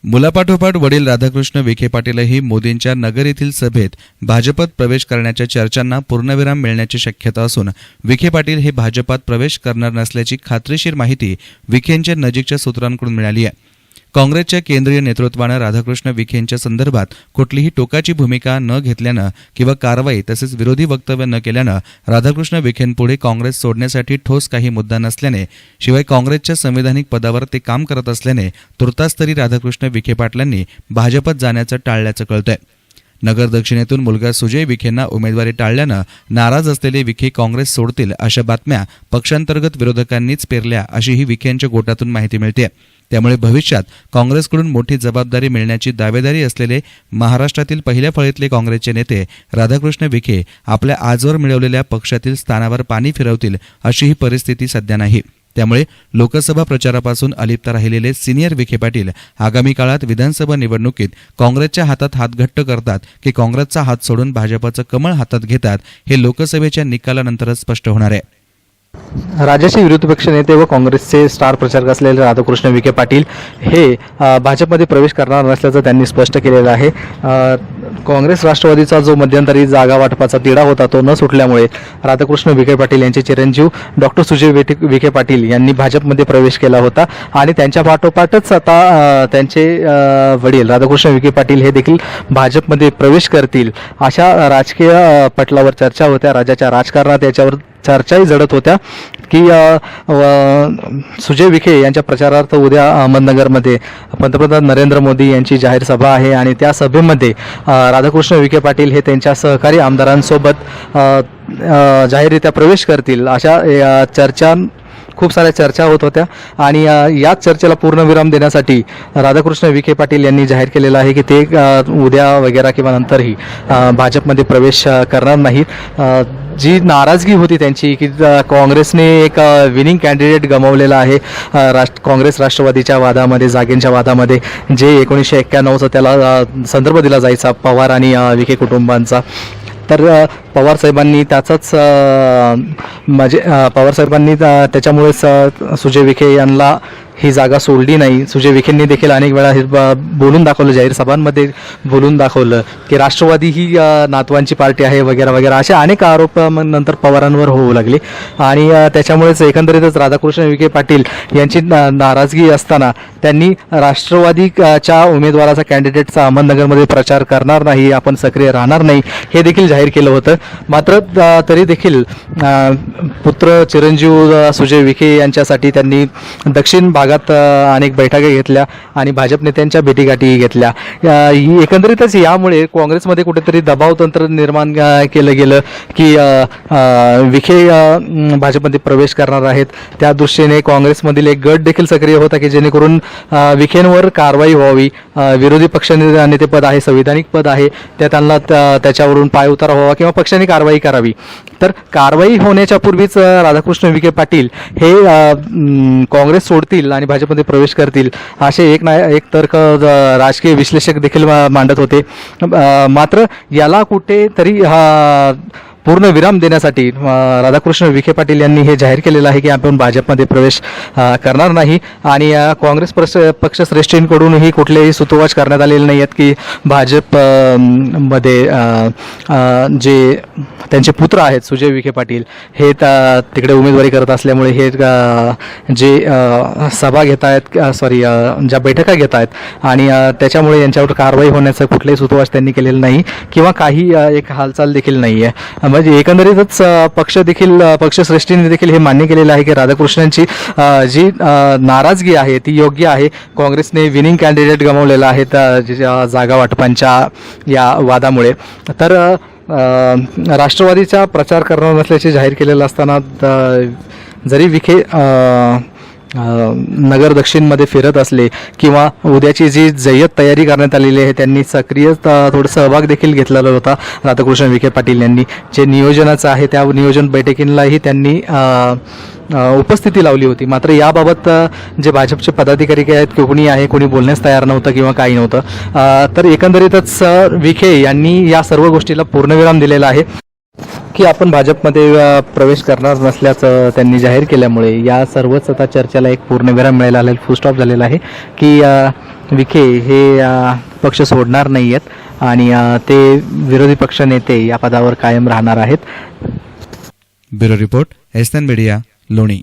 मुलापाठोपाठ वडील राधाकृष्ण विखे पाटीलही मोदींच्या नगर येथील सभेत भाजपात प्रवेश करण्याच्या चर्चांना पूर्णविराम मिळण्याची शक्यता असून विखे पाटील हे भाजपात प्रवेश करणार नसल्याची खात्रीशीर माहिती विखेंच्या नजीकच्या सूत्रांकडून मिळाली आहे। काँग्रेसच्या केंद्रीय नेतृत्वानं राधाकृष्ण विखेंच्या संदर्भात कुठलीही टोकाची भूमिका न घेतल्यानं किंवा कारवाई तसेच विरोधी वक्तव्य न केल्यानं राधाकृष्ण विखेंपुढे काँग्रेस सोडण्यासाठी ठोस काही मुद्दा नसल्याने शिवाय काँग्रेसच्या संविधानिक पदावर ते काम करत असल्याने तुर्तास तरी राधाकृष्ण विखे पाटलांनी भाजपात जाण्याचं टाळल्याचं कळतंय। नगर दक्षिणेतून मुलगा सुजय विखेंना उमेदवारी टाळल्यानं नाराज असलेले विखे काँग्रेस सोडतील अशा बातम्या पक्षांतर्गत विरोधकांनीच पेरल्या अशीही विखेंच्या गोटातून माहिती मिळते। त्यामुळे भविष्यात काँग्रेसकडून मोठी जबाबदारी मिळण्याची दावेदारी असलेले महाराष्ट्रातील पहिल्या फळीतले काँग्रेसचे नेते राधाकृष्ण विखे आपल्या आजवर मिळवलेल्या पक्षातील स्थानावर पाणी फिरवतील अशीही परिस्थिती सध्या नाही। त्यामुळे लोकसभा प्रचारापासून अलिप्त राहिलेले सिनियर विखे पाटील आगामी काळात विधानसभा निवडणुकीत काँग्रेसच्या हातात हात घट्ट करतात की काँग्रेसचा हात सोडून भाजपाचं कमळ हातात घेतात हे लोकसभेच्या निकालानंतरच स्पष्ट होणार आहे। राज्याचे विरोधी पक्ष नेते व काँग्रेसचे स्टार प्रचारक असलेले राधाकृष्ण विखे पाटील हे भाजपमध्ये प्रवेश करणार नसल्याचं त्यांनी स्पष्ट केलेलं आहे। काँग्रेस राष्ट्रवादीचा जो मध्यंतरी जागा वाटपाचा तिढा होता तो न सुटल्यामुळे राधाकृष्ण विखे पाटील यांचे चिरंजीव डॉक्टर सुजय विखे पाटील यांनी भाजपमध्ये प्रवेश केला होता आणि त्यांच्या पाठोपाठच आता त्यांचे वडील राधाकृष्ण विखे पाटील हे देखील भाजपमध्ये प्रवेश करतील अशा राजकीय पटलावर चर्चा होत्या। राज्याच्या राजकारणात याच्यावर चर्चाही जडत होत्या की सुजय विखे यांच्या प्रचारार्थ उद्या अहमदनगरमध्ये पंतप्रधान नरेंद्र मोदी यांची जाहीर सभा आहे आणि त्या सभेमध्ये राधाकृष्ण विखे पाटील हे त्यांच्या सहकारी आमदारांसोबत जाहीररित्या प्रवेश करतील अशा चर्चा खूप साऱ्या चर्चा होत होत्या आणि याच चर्चेला पूर्णविराम देण्यासाठी राधाकृष्ण विखे पाटील यांनी जाहीर केलेलं आहे की ते उद्या वगैरे किंवा नंतरही भाजपमध्ये प्रवेश करणार नाहीत। जी नाराजगी होती त्यांची की काँग्रेसने एक विनिंग कॅन्डिडेट गमावलेला आहे काँग्रेस राष्ट्रवादीच्या वादामध्ये जागेंच्या वादामध्ये जे 1991चा त्याला संदर्भ दिला जायचा पवार आणि विखे कुटुंबांचा, तर पवार साहेबांनी त्याचाच पवार साहेबांनी त्याच्यामुळेच सुजय विखे यांना ही जागा सोडली नाही। सुजय विखेंनी देखील अनेक वेळा हे बोलून दाखवलं, जाहीर सभांमध्ये बोलून दाखवलं की राष्ट्रवादी ही नातवांची पार्टी आहे वगैरे वगैरे असे अनेक आरोप नंतर पवारांवर होऊ लागले आणि त्याच्यामुळेच एकंदरीतच राधाकृष्ण विखे पाटील यांची नाराजगी असताना त्यांनी राष्ट्रवादीच्या उमेदवाराचा कॅन्डिडेटचा अहमदनगरमध्ये प्रचार करणार नाही, आपण सक्रिय राहणार नाही हे देखील जाहीर केलं होतं। मात्र तरी देखील पुत्र चिरंजीव सुजय विखे यांच्यासाठी त्यांनी दक्षिण भागात अनेक बैठका घेतल्या आणि भाजप नेत्यांच्या भेटीगाठी घेतल्या। एकंदरीतच यामुळे काँग्रेसमध्ये कुठेतरी दबाव तंत्र निर्माण केलं गेलं की विखे भाजपमध्ये प्रवेश करणार आहेत। त्या दृष्टीने काँग्रेसमधील एक गट देखील सक्रिय होता की जेणेकरून विखेंवर कारवाई व्हावी, विरोधी पक्ष नेतेपद आहे, संविधानिक पद आहे, त्यांना त्याच्यावरून पायउतार व्हावा किंवा पक्षाने कारवाई करावी। तर कारवाई होण्याच्या पूर्वीच राधाकृष्ण विखे पाटील हे काँग्रेस सोडतील आणि भाजपमध्ये प्रवेश करतील असे एक तर्क राजकीय विश्लेषक देखील मांडत होते। मात्र याला कुठेतरी पूर्ण विराम देण्यासाठी राधाकृष्ण विखे पाटील यांनी हे जाहीर केलेलं आहे की आपण भाजपमध्ये प्रवेश करणार नाही आणि काँग्रेस पक्षश्रेष्ठींकडूनही कुठलेही सुतोवाच करण्यात आलेले नाही आहेत की भाजपमध्ये जे त्यांचे पुत्र आहेत सुजय विखे पाटील हे तिकडे उमेदवारी करत असल्यामुळे हे जे सभा घेत आहेत ज्या बैठका घेत आहेत आणि त्याच्यामुळे यांच्यावर कारवाई होण्याचं कुठलेही सुतोवाच त्यांनी केलेलं नाही किंवा काही एक हालचाल देखील नाही आहे। म्हणजे एकंदरीतच पक्षश्रेष्ठींनी देखील हे मान्य केलेलं आहे की राधाकृष्णांची जी नाराजगी आहे ती योग्य आहे। काँग्रेसने विनिंग कॅन्डिडेट गमावलेला आहे जागा वाटपांच्या या वादामुळे, तर राष्ट्रवादीचा प्रचार करणार नसल्याचे जाहीर केलेलं असताना जरी विखे नगर दक्षिणमध्ये फिरत असले किंवा उद्याची जी जय्यत तयारी करण्यात आलेली आहे त्यांनी सक्रिय थोडं सहभाग देखील घेतलेला होता राधाकृष्ण विखे पाटील यांनी, जे नियोजनाचं आहे त्या नियोजन बैठकींलाही त्यांनी उपस्थिती लावली होती। मात्र याबाबत जे भाजपचे पदाधिकारी आहेत कोणी आहे कोणी बोलण्यास तयार नव्हतं किंवा काही नव्हतं। तर एकंदरीतच विखे यांनी या सर्व गोष्टीला पूर्णविराम दिलेला आहे। की आपण भाजपमध्ये प्रवेश करणार नसल्याचं त्यांनी जाहीर केल्यामुळे या सर्वच आता चर्चेला एक पूर्णविराम मिळायला आलेला फुल स्टॉप झालेला आहे की विखे हे पक्ष सोडणार नाही आहेत आणि ते विरोधी पक्षनेते या पदावर कायम राहणार आहेत. ब्युरो रिपोर्ट एसएन मीडिया लोणी.